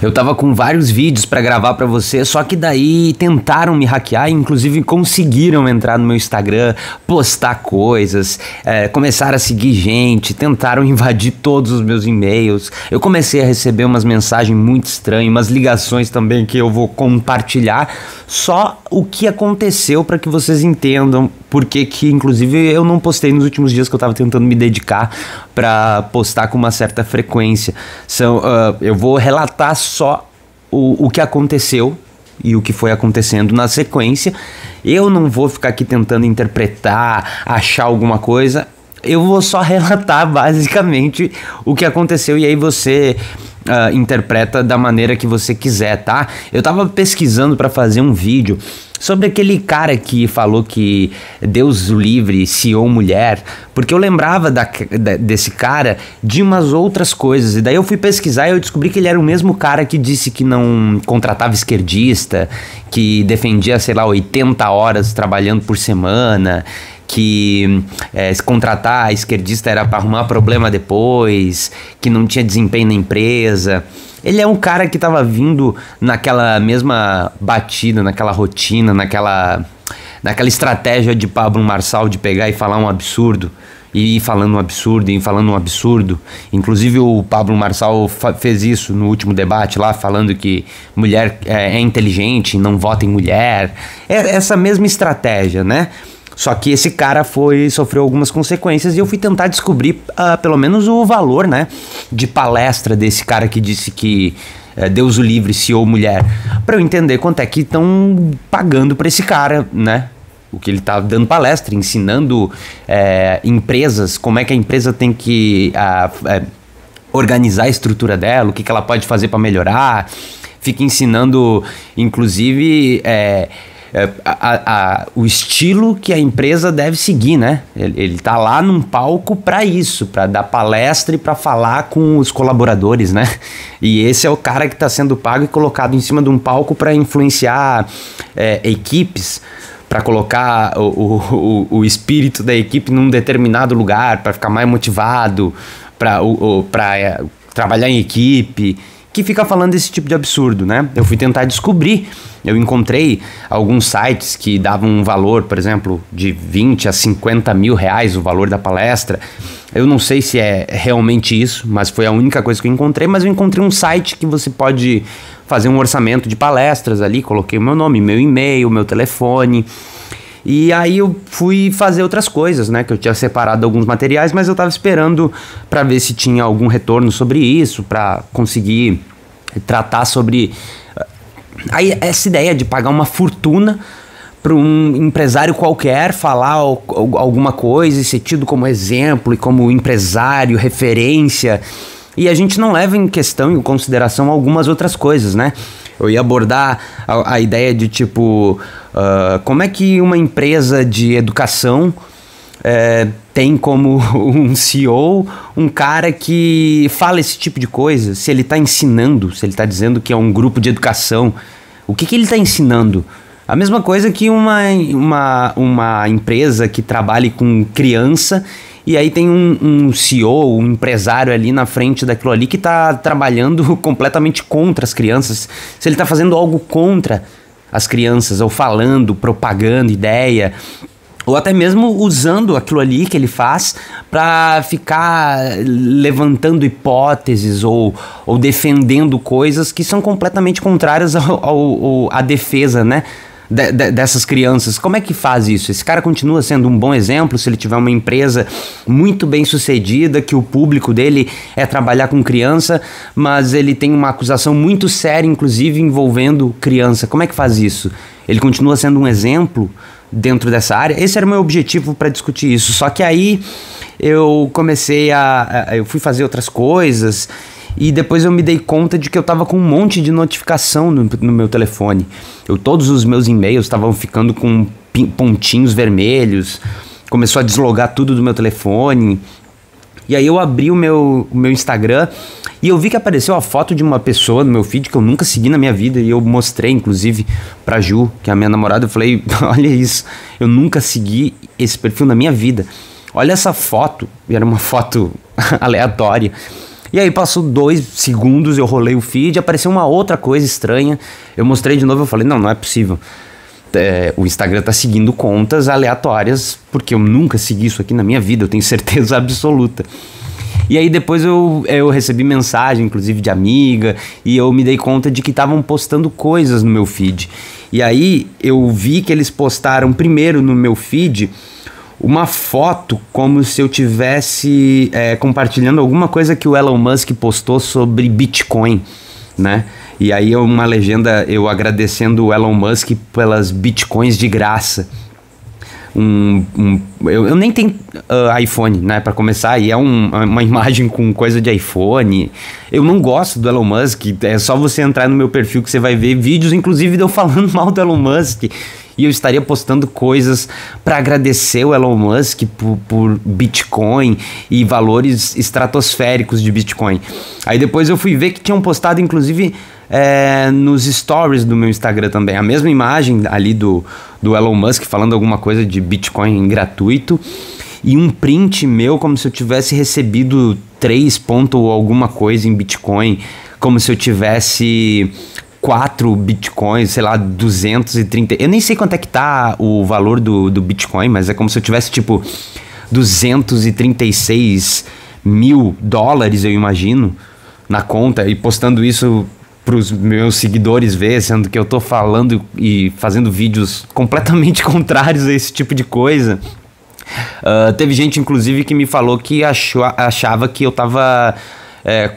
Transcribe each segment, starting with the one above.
Eu tava com vários vídeos pra gravar pra você, só que daí tentaram me hackear, inclusive conseguiram entrar no meu Instagram, postar coisas, começaram a seguir gente, tentaram invadir todos os meus e-mails. Eu comecei a receber umas mensagens muito estranhas, umas ligações também que eu vou compartilhar, só o que aconteceu pra que vocês entendam porque que, inclusive, eu não postei nos últimos dias que eu tava tentando me dedicar pra postar com uma certa frequência. Eu vou relatar só o que aconteceu e o que foi acontecendo na sequência. Eu não vou ficar aqui tentando interpretar, achar alguma coisa. Eu vou só relatar basicamente o que aconteceu e aí você interpreta da maneira que você quiser, tá? Eu tava pesquisando pra fazer um vídeo sobre aquele cara que falou que Deus o livre, CEO mulher, porque eu lembrava desse cara de umas outras coisas, e daí eu fui pesquisar e eu descobri que ele era o mesmo cara que disse que não contratava esquerdista, que defendia, sei lá, 80 horas trabalhando por semana, que se contratar esquerdista era para arrumar problema depois, que não tinha desempenho na empresa. Ele é um cara que tava vindo naquela mesma batida, naquela rotina, naquela estratégia de Pablo Marçal de pegar e falar um absurdo, e ir falando um absurdo, e falando um absurdo. Inclusive o Pablo Marçal fez isso no último debate lá, falando que mulher é inteligente, não vota em mulher. É essa mesma estratégia, né? Só que esse cara sofreu algumas consequências e eu fui tentar descobrir pelo menos o valor, né, de palestra desse cara que disse que Deus o livre, CEO mulher, para eu entender quanto é que estão pagando para esse cara, né? O que ele tá dando palestra, ensinando empresas, como é que a empresa tem que organizar a estrutura dela, o que ela pode fazer para melhorar. Fica ensinando, inclusive, o estilo que a empresa deve seguir, né? Ele tá lá num palco para isso, para dar palestra e para falar com os colaboradores, né? E esse é o cara que tá sendo pago e colocado em cima de um palco para influenciar equipes, para colocar o espírito da equipe num determinado lugar, para ficar mais motivado, para trabalhar em equipe, que fica falando esse tipo de absurdo, né? Eu fui tentar descobrir, eu encontrei alguns sites que davam um valor, por exemplo, de 20 a 50 mil reais o valor da palestra. Eu não sei se é realmente isso, mas foi a única coisa que eu encontrei, mas eu encontrei um site que você pode fazer um orçamento de palestras ali, coloquei o meu nome, meu e-mail, meu telefone. E aí eu fui fazer outras coisas, né? Que eu tinha separado alguns materiais, mas eu tava esperando para ver se tinha algum retorno sobre isso, para conseguir tratar sobre aí essa ideia de pagar uma fortuna para um empresário qualquer falar alguma coisa e ser tido como exemplo e como empresário, referência. E a gente não leva em questão, em consideração algumas outras coisas, né? Eu ia abordar a ideia de tipo, como é que uma empresa de educação tem como um CEO um cara que fala esse tipo de coisa, se ele está ensinando, se ele está dizendo que é um grupo de educação, o que ele está ensinando? A mesma coisa que uma empresa que trabalhe com criança e aí tem um CEO, um empresário ali na frente daquilo ali que está trabalhando completamente contra as crianças. Se ele está fazendo algo contra as crianças, ou falando, propagando ideia, ou até mesmo usando aquilo ali que ele faz para ficar levantando hipóteses ou defendendo coisas que são completamente contrárias à defesa, né? Dessas crianças. Como é que faz isso? Esse cara continua sendo um bom exemplo se ele tiver uma empresa muito bem sucedida, que o público dele é trabalhar com criança, mas ele tem uma acusação muito séria, inclusive envolvendo criança. Como é que faz isso? Ele continua sendo um exemplo dentro dessa área? Esse era o meu objetivo para discutir isso. Só que aí eu comecei eu fui fazer outras coisas e depois eu me dei conta de que eu tava com um monte de notificação no meu telefone. Todos os meus e-mails estavam ficando com pontinhos vermelhos, começou a deslogar tudo do meu telefone. E aí eu abri o meu Instagram e eu vi que apareceu a foto de uma pessoa no meu feed que eu nunca segui na minha vida. E eu mostrei, inclusive, pra Ju, que é a minha namorada. Eu falei, olha isso, eu nunca segui esse perfil na minha vida. Olha essa foto, e era uma foto aleatória. E aí passou 2 segundos, eu rolei o feed, apareceu uma outra coisa estranha. Eu mostrei de novo, eu falei, não é possível. O Instagram tá seguindo contas aleatórias, porque eu nunca segui isso aqui na minha vida, eu tenho certeza absoluta. E aí depois eu recebi mensagem, inclusive de amiga, e eu me dei conta de que estavam postando coisas no meu feed. E aí eu vi que eles postaram primeiro no meu feed uma foto como se eu tivesse compartilhando alguma coisa que o Elon Musk postou sobre Bitcoin, né? E aí uma legenda eu agradecendo o Elon Musk pelas Bitcoins de graça. Eu nem tenho iPhone, né, pra começar, e é uma imagem com coisa de iPhone. Eu não gosto do Elon Musk, é só você entrar no meu perfil que você vai ver vídeos, inclusive de eu falando mal do Elon Musk, e eu estaria postando coisas para agradecer o Elon Musk por Bitcoin e valores estratosféricos de Bitcoin. Aí depois eu fui ver que tinham postado, inclusive, nos stories do meu Instagram também, a mesma imagem ali do Elon Musk falando alguma coisa de Bitcoin gratuito e um print meu como se eu tivesse recebido 3 ponto alguma coisa em Bitcoin, como se eu tivesse 4 Bitcoins, sei lá, 230, eu nem sei quanto é que tá o valor do Bitcoin, mas é como se eu tivesse tipo 236 mil dólares, eu imagino, na conta, e postando isso pros meus seguidores ver, sendo que eu tô falando e fazendo vídeos completamente contrários a esse tipo de coisa. Teve gente, inclusive, que me falou que achava que eu tava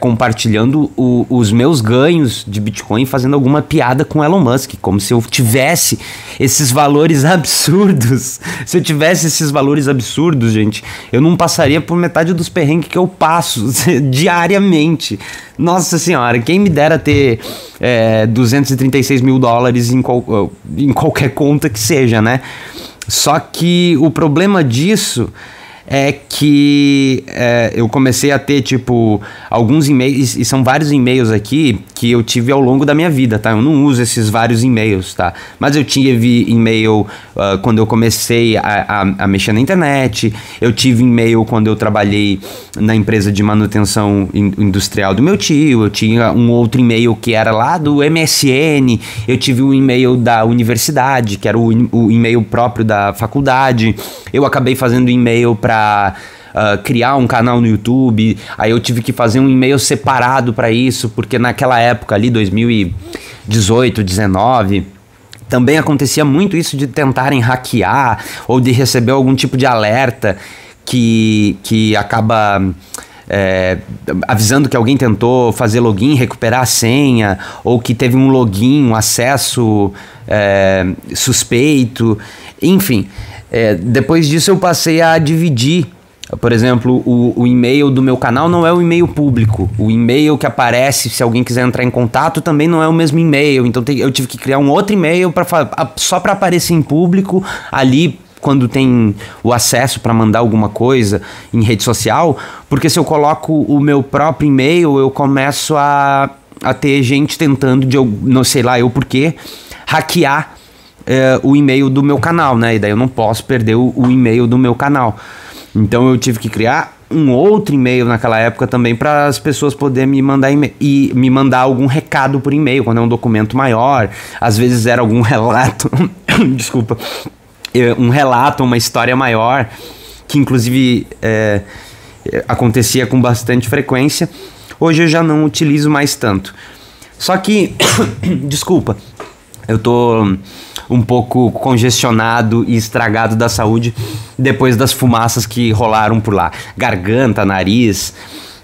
compartilhando os meus ganhos de Bitcoin, fazendo alguma piada com Elon Musk, como se eu tivesse esses valores absurdos. Se eu tivesse esses valores absurdos, gente, eu não passaria por metade dos perrengues que eu passo diariamente. Nossa senhora, quem me dera ter 236 mil dólares em qualquer conta que seja, né? Só que o problema disso é que eu comecei a ter, tipo, alguns e-mails, e são vários e-mails aqui que eu tive ao longo da minha vida, tá? Eu não uso esses vários e-mails, tá? Mas eu tive e-mail quando eu comecei a mexer na internet, eu tive e-mail quando eu trabalhei na empresa de manutenção industrial do meu tio, eu tinha um outro e-mail que era lá do MSN, eu tive um e-mail da universidade, que era o e-mail próprio da faculdade, eu acabei fazendo e-mail para criar um canal no YouTube, aí eu tive que fazer um e-mail separado para isso, porque naquela época ali, 2018, 19, também acontecia muito isso de tentarem hackear ou de receber algum tipo de alerta que acaba avisando que alguém tentou fazer login, recuperar a senha, ou que teve um login, um acesso suspeito, enfim. Depois disso eu passei a dividir, por exemplo, o e-mail do meu canal não é o e-mail público, o e-mail que aparece se alguém quiser entrar em contato também não é o mesmo e-mail, então eu tive que criar um outro e-mail só para aparecer em público ali quando tem o acesso para mandar alguma coisa em rede social, porque se eu coloco o meu próprio e-mail eu começo a ter gente tentando, não sei lá eu por quê, hackear o e-mail do meu canal, né? E daí eu não posso perder o e-mail do meu canal. Então eu tive que criar um outro e-mail naquela época também para as pessoas poderem me mandar e-mail e me mandar algum recado por e-mail, quando é um documento maior. Às vezes era algum relato, desculpa, um relato, uma história maior, que inclusive acontecia com bastante frequência. Hoje eu já não utilizo mais tanto. Só que, desculpa, eu tô um pouco congestionado e estragado da saúde depois das fumaças que rolaram por lá. Garganta, nariz,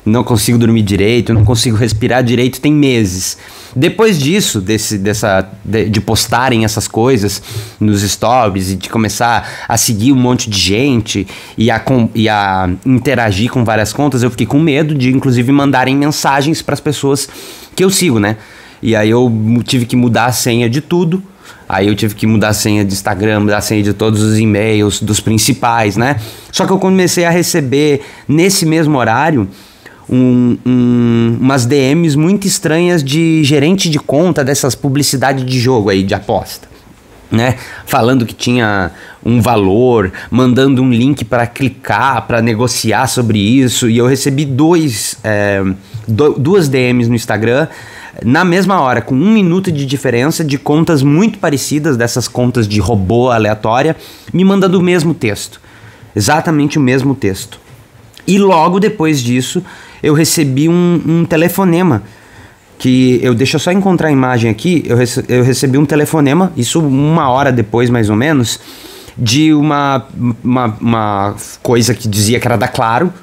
não consigo dormir direito, não consigo respirar direito, tem meses. Depois disso, de postarem essas coisas nos stories e de começar a seguir um monte de gente e a interagir com várias contas, eu fiquei com medo de, inclusive, mandarem mensagens para as pessoas que eu sigo, né? E aí eu tive que mudar a senha de tudo. Aí eu tive que mudar a senha de Instagram, mudar a senha de todos os e-mails, dos principais, né? Só que eu comecei a receber, nesse mesmo horário, umas DMs muito estranhas de gerente de conta dessas publicidades de jogo aí, de aposta. né, falando que tinha um valor, mandando um link para clicar, para negociar sobre isso, e eu recebi duas DMs no Instagram na mesma hora, com 1 minuto de diferença, de contas muito parecidas, dessas contas de robô aleatória, me mandando o mesmo texto, exatamente o mesmo texto. E logo depois disso, eu recebi um telefonema, que deixa eu só encontrar a imagem aqui, eu recebi um telefonema, isso 1 hora depois mais ou menos, de uma coisa que dizia que era da Claro,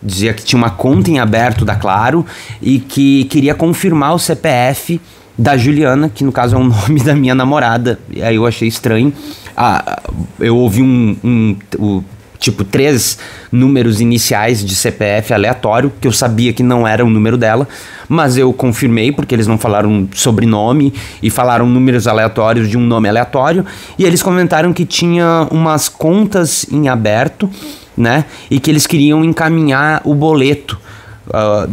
dizia que tinha uma conta em aberto da Claro e que queria confirmar o CPF da Juliana, que no caso é o nome da minha namorada. E aí eu achei estranho. Eu ouvi tipo 3 números iniciais de CPF aleatório, que eu sabia que não era o número dela, mas eu confirmei porque eles não falaram sobrenome e falaram números aleatórios de um nome aleatório, e eles comentaram que tinha umas contas em aberto, né, e que eles queriam encaminhar o boleto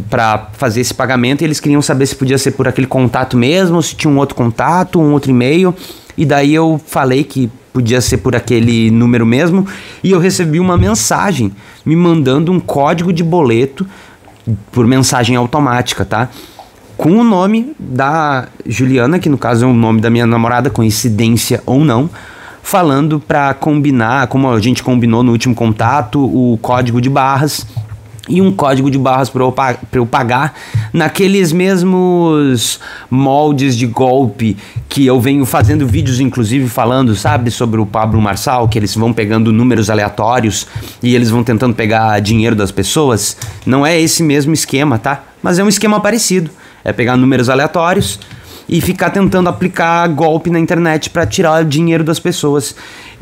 para fazer esse pagamento, e eles queriam saber se podia ser por aquele contato mesmo, se tinha um outro contato, um outro e-mail. E daí eu falei que podia ser por aquele número mesmo, e eu recebi uma mensagem me mandando um código de boleto por mensagem automática, tá? Com o nome da Juliana, que no caso é o nome da minha namorada, coincidência ou não, falando para combinar, como a gente combinou no último contato, o código de barras e um código de barras para eu pagar naqueles mesmos moldes de golpe que eu venho fazendo vídeos, inclusive falando, sabe, sobre o Pablo Marçal, que eles vão pegando números aleatórios e eles vão tentando pegar dinheiro das pessoas. Não é esse mesmo esquema, tá? Mas é um esquema parecido. É pegar números aleatórios e ficar tentando aplicar golpe na internet para tirar dinheiro das pessoas.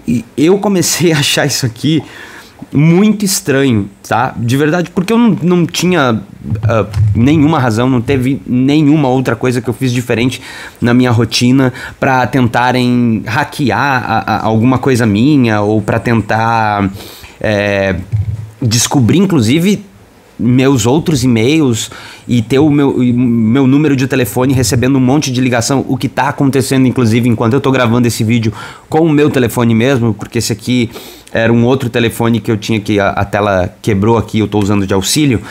E eu comecei a achar isso aqui muito estranho, tá? De verdade, porque eu não tinha nenhuma razão, não teve nenhuma outra coisa que eu fiz diferente na minha rotina para tentarem hackear alguma coisa minha, ou para tentar descobrir, inclusive, meus outros e-mails e ter o meu número de telefone recebendo um monte de ligação, o que tá acontecendo, inclusive, enquanto eu tô gravando esse vídeo com o meu telefone mesmo, porque esse aqui era um outro telefone que eu tinha, que a tela quebrou aqui, eu tô usando de auxílio.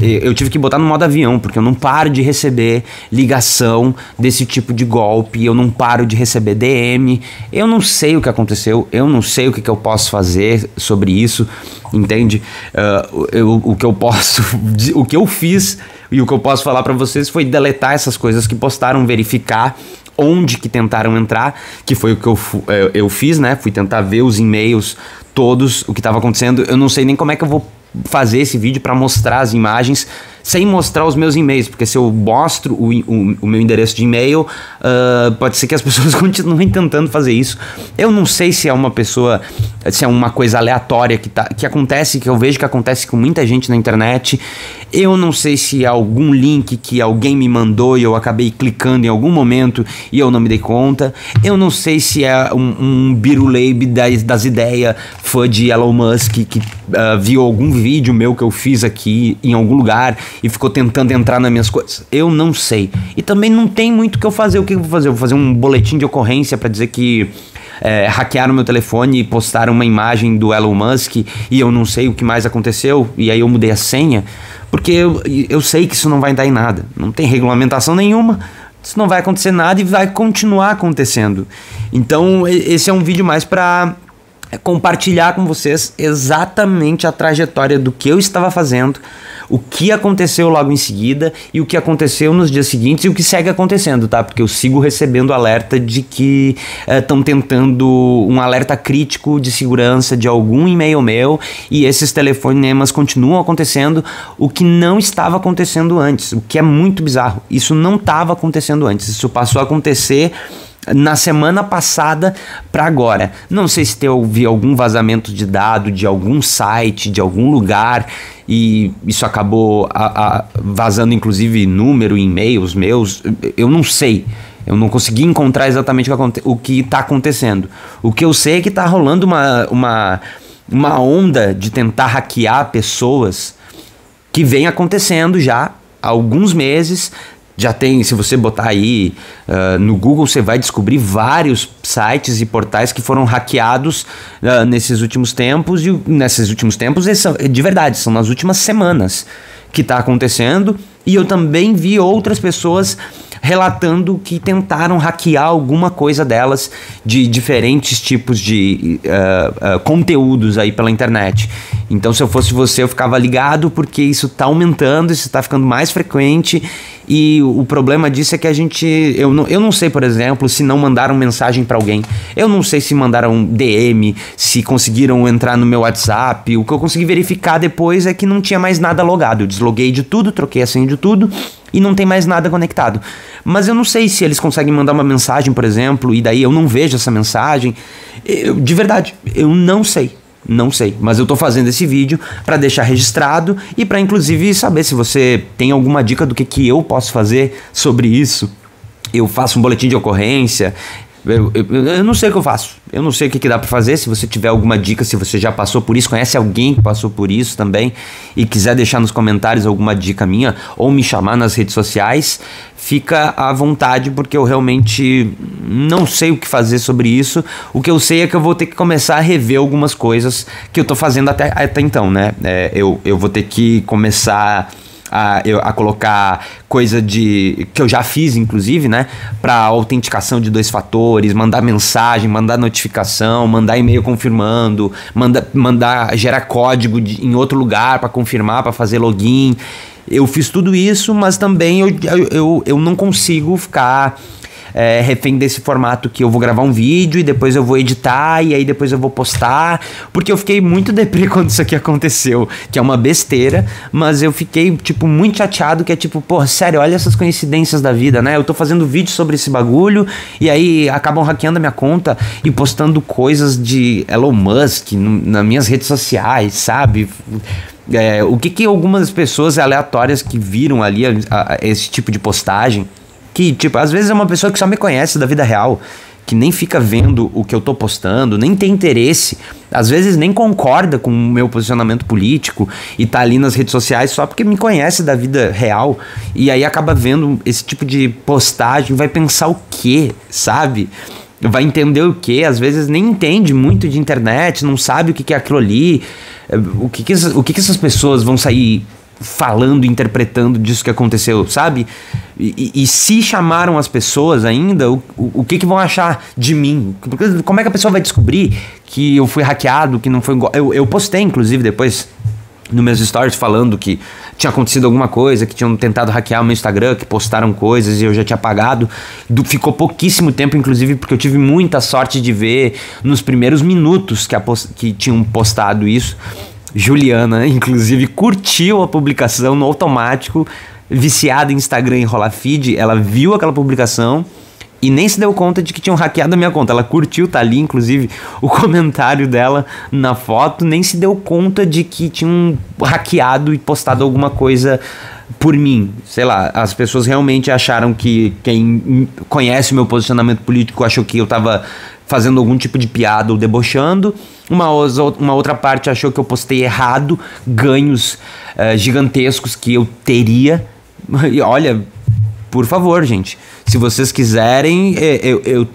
Eu tive que botar no modo avião, porque eu não paro de receber ligação desse tipo de golpe, eu não paro de receber DM, eu não sei o que aconteceu, eu não sei o que eu posso fazer sobre isso, entende? O que eu fiz e o que eu posso falar pra vocês foi deletar essas coisas que postaram, verificar onde que tentaram entrar, que foi o que eu fiz, né? Fui tentar ver os e-mails todos, o que estava acontecendo. Eu não sei nem como é que eu vou fazer esse vídeo para mostrar as imagens sem mostrar os meus e-mails, porque se eu mostro o meu endereço de e-mail, pode ser que as pessoas continuem tentando fazer isso. Eu não sei se é uma pessoa, se é uma coisa aleatória que acontece, que eu vejo que acontece com muita gente na internet. Eu não sei se é algum link que alguém me mandou e eu acabei clicando em algum momento e eu não me dei conta. Eu não sei se é um biruleibe das ideias, fã de Elon Musk, que viu algum vídeo meu que eu fiz aqui em algum lugar e ficou tentando entrar nas minhas coisas. Eu não sei. E também não tem muito o que eu fazer. O que eu vou fazer? Eu vou fazer um boletim de ocorrência para dizer que hackearam meu telefone e postaram uma imagem do Elon Musk e eu não sei o que mais aconteceu e aí eu mudei a senha, porque eu sei que isso não vai dar em nada. Não tem regulamentação nenhuma, isso não vai acontecer nada e vai continuar acontecendo. Então esse é um vídeo mais para compartilhar com vocês exatamente a trajetória do que eu estava fazendo, o que aconteceu logo em seguida e o que aconteceu nos dias seguintes e o que segue acontecendo, tá? Porque eu sigo recebendo alerta de que estão tentando um alerta crítico de segurança de algum e-mail meu e esses telefonemas continuam acontecendo, o que não estava acontecendo antes, o que é muito bizarro. Isso não estava acontecendo antes, isso passou a acontecer na semana passada para agora. Não sei se houve algum vazamento de dado de algum site, de algum lugar, e isso acabou vazando inclusive número, e-mails meus. Eu não sei. Eu não consegui encontrar exatamente o que está acontecendo. O que eu sei é que está rolando uma onda de tentar hackear pessoas que vem acontecendo já há alguns meses. Já tem, se você botar aí no Google, você vai descobrir vários sites e portais que foram hackeados nesses últimos tempos. E nesses últimos tempos, de verdade, são nas últimas semanas que está acontecendo. E eu também vi outras pessoas relatando que tentaram hackear alguma coisa delas de diferentes tipos de conteúdos aí pela internet. Então, se eu fosse você, eu ficava ligado, porque isso está aumentando, isso está ficando mais frequente. E o problema disso é que eu não sei, por exemplo, se não mandaram mensagem para alguém. Eu não sei se mandaram DM, se conseguiram entrar no meu WhatsApp. O que eu consegui verificar depois é que não tinha mais nada logado. Eu desloguei de tudo, troquei a senha de tudo e não tem mais nada conectado. Mas eu não sei se eles conseguem mandar uma mensagem, por exemplo, e daí eu não vejo essa mensagem. De verdade, eu não sei. Não sei, mas eu tô fazendo esse vídeo para deixar registrado e para inclusive saber se você tem alguma dica do que eu posso fazer sobre isso. Eu faço um boletim de ocorrência. Eu não sei o que eu faço. Eu não sei o que dá pra fazer. Se você tiver alguma dica, se você já passou por isso, conhece alguém que passou por isso também e quiser deixar nos comentários alguma dica minha ou me chamar nas redes sociais, fica à vontade, porque eu realmente não sei o que fazer sobre isso. O que eu sei é que eu vou ter que começar a rever algumas coisas que eu tô fazendo até então, né? Eu vou ter que começar a colocar coisa que eu já fiz, inclusive, né, para autenticação de 2 fatores, mandar mensagem, mandar notificação, mandar e-mail confirmando, gerar código em outro lugar para confirmar, para fazer login. Eu fiz tudo isso, mas também eu não consigo ficar refém desse formato que eu vou gravar um vídeo e depois eu vou editar e aí depois eu vou postar, porque eu fiquei muito deprê quando isso aqui aconteceu, que é uma besteira, mas eu fiquei, tipo, muito chateado, que é tipo, pô, sério, olha essas coincidências da vida, né? Eu tô fazendo vídeo sobre esse bagulho e aí acabam hackeando a minha conta e postando coisas de Elon Musk nas minhas redes sociais, sabe? O que algumas pessoas aleatórias que viram ali esse tipo de postagem, que, tipo, às vezes é uma pessoa que só me conhece da vida real, que nem fica vendo o que eu tô postando, nem tem interesse, às vezes nem concorda com o meu posicionamento político e tá ali nas redes sociais só porque me conhece da vida real, e aí acaba vendo esse tipo de postagem, vai pensar o quê, sabe? Vai entender o quê? Às vezes nem entende muito de internet, não sabe o que é aquilo ali, o que essas pessoas vão sair falando, interpretando disso que aconteceu, sabe? E se chamaram as pessoas ainda, o que vão achar de mim? Como é que a pessoa vai descobrir que eu fui hackeado, que não foi igual? Eu postei, inclusive, depois nos meus stories falando que tinha acontecido alguma coisa, que tinham tentado hackear o meu Instagram, que postaram coisas e eu já tinha apagado. Ficou pouquíssimo tempo, inclusive, porque eu tive muita sorte de ver nos primeiros minutos que tinham postado isso. Juliana, inclusive, curtiu a publicação no automático, viciada em Instagram e rolar feed. Ela viu aquela publicação e nem se deu conta de que tinham hackeado a minha conta. Ela curtiu, tá ali, inclusive, o comentário dela na foto. Nem se deu conta de que tinham hackeado e postado alguma coisa por mim. Sei lá, as pessoas realmente acharam que quem conhece o meu posicionamento político achou que eu tava fazendo algum tipo de piada ou debochando. Uma outra parte achou que eu postei errado ganhos gigantescos que eu teria. E olha, por favor, gente, se vocês quiserem,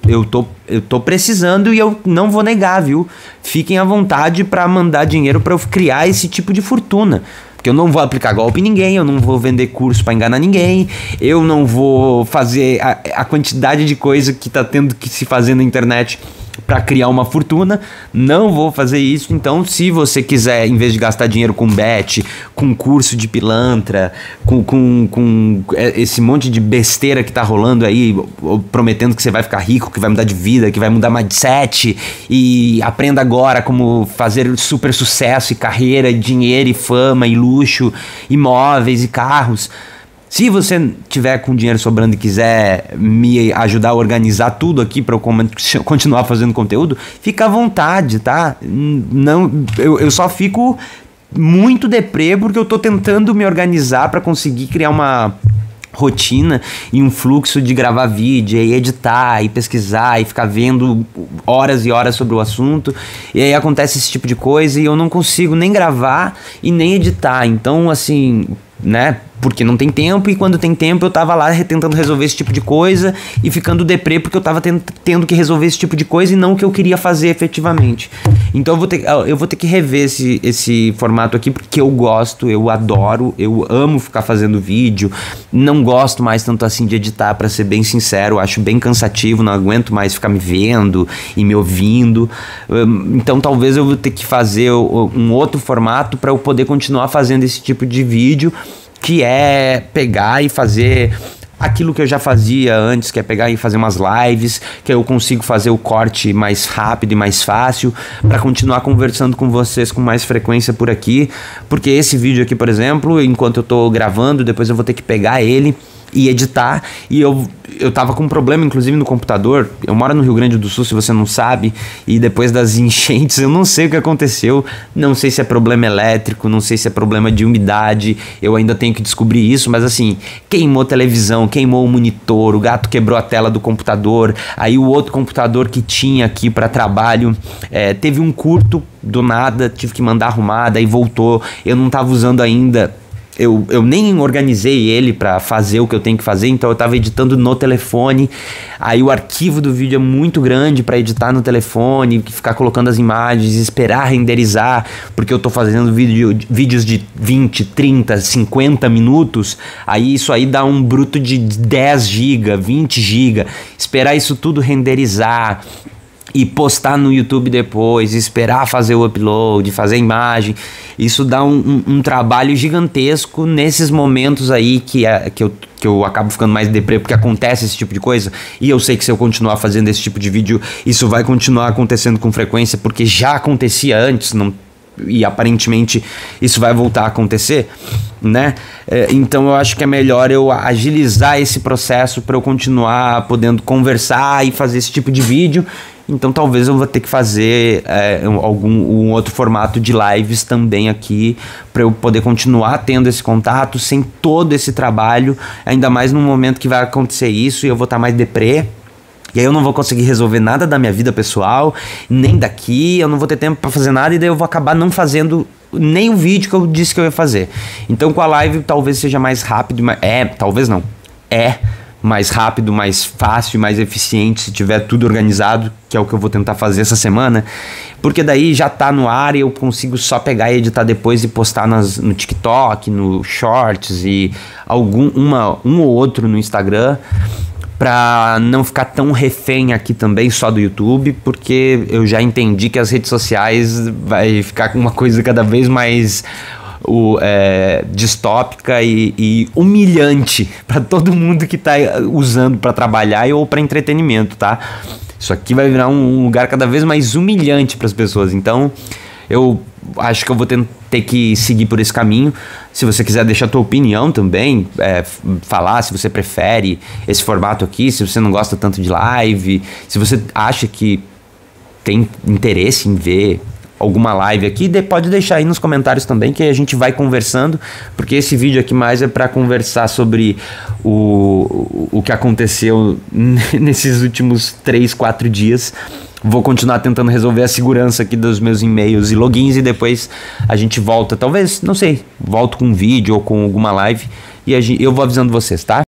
eu tô precisando e eu não vou negar, viu? Fiquem à vontade para mandar dinheiro para eu criar esse tipo de fortuna. Porque eu não vou aplicar golpe em ninguém, eu não vou vender curso para enganar ninguém, eu não vou fazer a quantidade de coisa que tá tendo que se fazer na internet para criar uma fortuna. Não vou fazer isso. Então, se você quiser, em vez de gastar dinheiro com bet, com curso de pilantra, com esse monte de besteira que tá rolando aí, prometendo que você vai ficar rico, que vai mudar de vida, que vai mudar mindset, e aprenda agora como fazer super sucesso e carreira, e dinheiro e fama e luxo, imóveis e carros. Se você tiver com dinheiro sobrando e quiser me ajudar a organizar tudo aqui para eu continuar fazendo conteúdo, fica à vontade, tá? Não, eu só fico muito deprê porque eu tô tentando me organizar para conseguir criar uma rotina e um fluxo de gravar vídeo e editar e pesquisar e ficar vendo horas e horas sobre o assunto, e aí acontece esse tipo de coisa e eu não consigo nem gravar e nem editar. Então, assim, né, porque não tem tempo, e quando tem tempo eu tava lá tentando resolver esse tipo de coisa e ficando deprê porque eu tava tendo que resolver esse tipo de coisa e não o que eu queria fazer efetivamente. Então eu vou ter que rever esse formato aqui, porque eu gosto, eu adoro, eu amo ficar fazendo vídeo, não gosto mais tanto assim de editar, pra ser bem sincero, acho bem cansativo, não aguento mais ficar me vendo e me ouvindo. Então talvez eu vou ter que fazer um outro formato para eu poder continuar fazendo esse tipo de vídeo, que é pegar e fazer aquilo que eu já fazia antes, que é pegar e fazer umas lives, que eu consigo fazer o corte mais rápido e mais fácil, para continuar conversando com vocês com mais frequência por aqui, porque esse vídeo aqui, por exemplo, enquanto eu tô gravando, depois eu vou ter que pegar ele e editar, e eu tava com um problema inclusive no computador. Eu moro no Rio Grande do Sul, se você não sabe, e depois das enchentes eu não sei o que aconteceu, não sei se é problema elétrico, não sei se é problema de umidade, eu ainda tenho que descobrir isso, mas assim, queimou televisão, queimou o monitor, o gato quebrou a tela do computador, aí o outro computador que tinha aqui para trabalho teve um curto do nada, tive que mandar arrumar, daí voltou, eu não tava usando ainda. Eu nem organizei ele pra fazer o que eu tenho que fazer, então eu tava editando no telefone, aí o arquivo do vídeo é muito grande pra editar no telefone, ficar colocando as imagens, esperar renderizar, porque eu tô fazendo vídeos de 20, 30, 50 minutos, aí isso aí dá um bruto de 10 GB, 20 GB, esperar isso tudo renderizar e postar no YouTube depois, esperar fazer o upload, fazer a imagem, isso dá um trabalho gigantesco nesses momentos aí que eu acabo ficando mais deprê, porque acontece esse tipo de coisa, e eu sei que se eu continuar fazendo esse tipo de vídeo, isso vai continuar acontecendo com frequência, porque já acontecia antes, e aparentemente isso vai voltar a acontecer, né? Então eu acho que é melhor eu agilizar esse processo para eu continuar podendo conversar e fazer esse tipo de vídeo. Então talvez eu vou ter que fazer um outro formato de lives também aqui, para eu poder continuar tendo esse contato sem todo esse trabalho, ainda mais no momento que vai acontecer isso e eu vou estar mais deprê. E aí eu não vou conseguir resolver nada da minha vida pessoal, nem daqui, eu não vou ter tempo pra fazer nada, e daí eu vou acabar não fazendo nem o vídeo que eu disse que eu ia fazer. Então com a live talvez seja mais rápido, talvez não, mais rápido, mais fácil, mais eficiente, se tiver tudo organizado, que é o que eu vou tentar fazer essa semana, porque daí já tá no ar e eu consigo só pegar e editar depois e postar no TikTok, no Shorts e um ou outro no Instagram, pra não ficar tão refém aqui também só do YouTube, porque eu já entendi que as redes sociais vai ficar com uma coisa cada vez mais distópica e humilhante para todo mundo que tá usando para trabalhar ou para entretenimento, tá? Isso aqui vai virar um lugar cada vez mais humilhante para as pessoas, então eu acho que eu vou ter que seguir por esse caminho. Se você quiser deixar a tua opinião também, falar se você prefere esse formato aqui, se você não gosta tanto de live, se você acha que tem interesse em ver alguma live aqui, pode deixar aí nos comentários também, que a gente vai conversando, porque esse vídeo aqui mais é para conversar sobre o que aconteceu nesses últimos 3, 4 dias. Vou continuar tentando resolver a segurança aqui dos meus e-mails e logins, e depois a gente volta, talvez, não sei, volto com um vídeo ou com alguma live, e eu vou avisando vocês, tá?